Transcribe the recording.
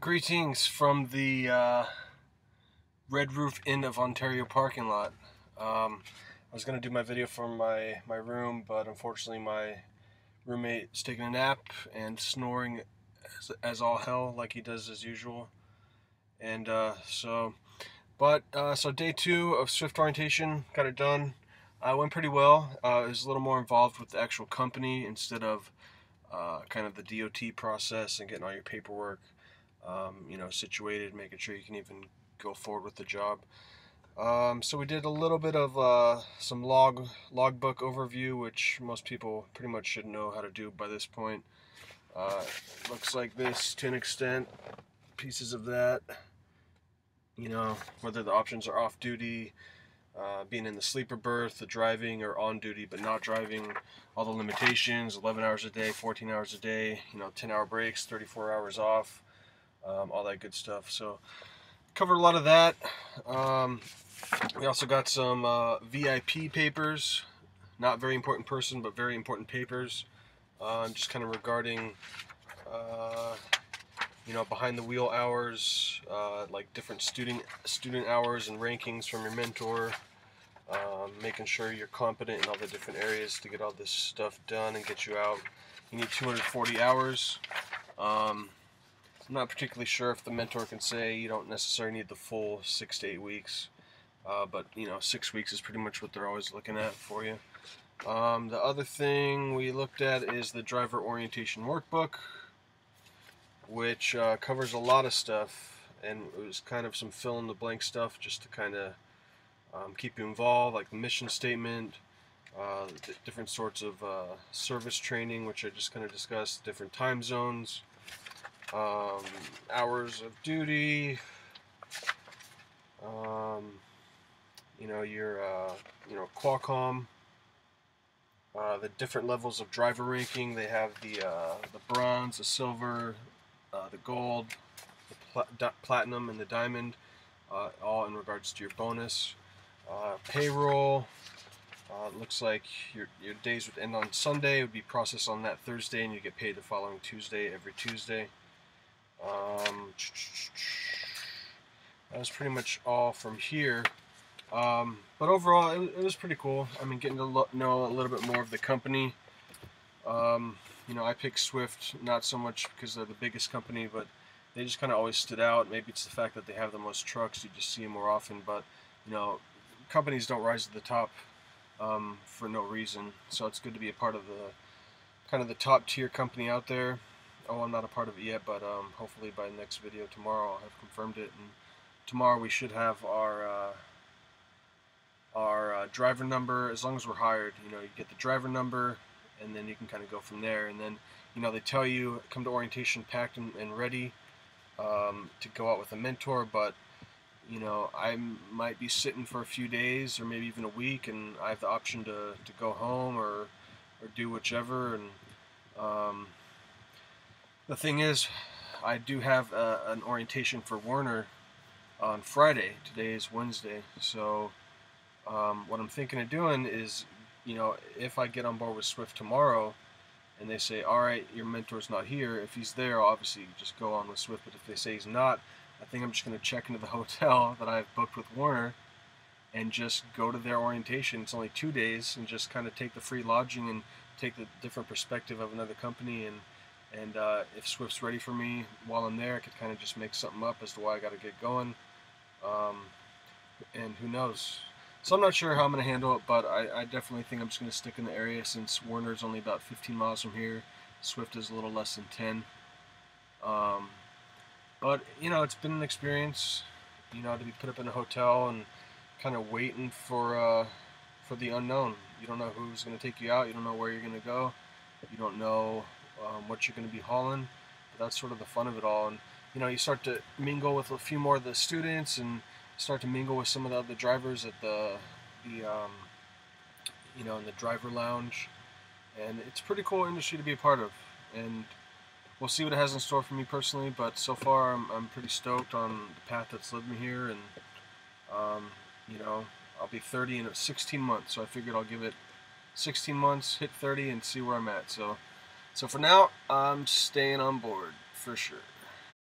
Greetings from the Red Roof Inn of Ontario parking lot. I was going to do my video from my room, but unfortunately my roommate's taking a nap and snoring as all hell like he does as usual. And so day 2 of Swift orientation, got it done. Went pretty well. It was a little more involved with the actual company instead of kind of the DOT process and getting all your paperwork situated, making sure you can even go forward with the job. So we did a little bit of some logbook overview, which most people pretty much should know how to do by this point. Looks like this to an extent, pieces of that, whether the options are off duty, being in the sleeper berth, the driving, or on duty but not driving, all the limitations, 11 hours a day, 14 hours a day, 10-hour breaks, 34 hours off, all that good stuff. So covered a lot of that. We also got some VIP papers, not very important person but very important papers, just kind of regarding behind the wheel hours, like different student hours and rankings from your mentor, making sure you're competent in all the different areas to get all this stuff done and get you out. You need 240 hours. I'm not particularly sure if the mentor can say you don't necessarily need the full 6 to 8 weeks, but 6 weeks is pretty much what they're always looking at for you. The other thing we looked at is the driver orientation workbook, which covers a lot of stuff, and it was kind of some fill-in-the-blank stuff just to kind of keep you involved, like the mission statement, different sorts of service training, which I just kind of discussed, different time zones, hours of duty, your Qualcomm, the different levels of driver ranking. They have the bronze, the silver, the gold, the platinum, and the diamond, all in regards to your bonus. Payroll, looks like your days would end on Sunday, it would be processed on that Thursday, and you get paid the following Tuesday, every Tuesday. That was pretty much all from here. But overall, it was pretty cool. I mean, getting to know a little bit more of the company. I picked Swift not so much because they're the biggest company, but they just kind of always stood out. Maybe it's the fact that they have the most trucks, you just see them more often, but companies don't rise to the top for no reason. So it's good to be a part of the kind of the top tier company out there. Oh, I'm not a part of it yet, but hopefully by the next video tomorrow I'll have confirmed it, and tomorrow we should have our driver number. As long as we're hired, you get the driver number, and then you can kind of go from there. And then they tell you come to orientation packed and ready to go out with a mentor, but I might be sitting for a few days or maybe even a week, and I have the option to go home or do whichever. And the thing is, I do have an orientation for Werner on Friday. Today is Wednesday, so what I'm thinking of doing is, if I get on board with Swift tomorrow and they say, alright, your mentor's not here, if he's there, I'll obviously just go on with Swift. But if they say he's not, I think I'm just going to check into the hotel that I've booked with Werner and just go to their orientation. It's only 2 days, and just kind of take the free lodging and take the different perspective of another company. And if Swift's ready for me while I'm there, I could kind of just make something up as to why I got to get going. And who knows? So I'm not sure how I'm going to handle it, but I definitely think I'm just going to stick in the area, since Werner's only about 15 miles from here. Swift is a little less than 10. But it's been an experience, to be put up in a hotel and kind of waiting for the unknown. You don't know who's going to take you out. You don't know where you're going to go. You don't know what you're going to be hauling. But that's sort of the fun of it all. And you start to mingle with a few more of the students, and start to mingle with some of the other drivers at the in the driver lounge, and it's a pretty cool industry to be a part of. And we'll see what it has in store for me personally, but so far I'm pretty stoked on the path that's led me here. And I'll be 30 in 16 months, so I figured I'll give it 16 months, hit 30, and see where I'm at. So for now, I'm staying on board for sure.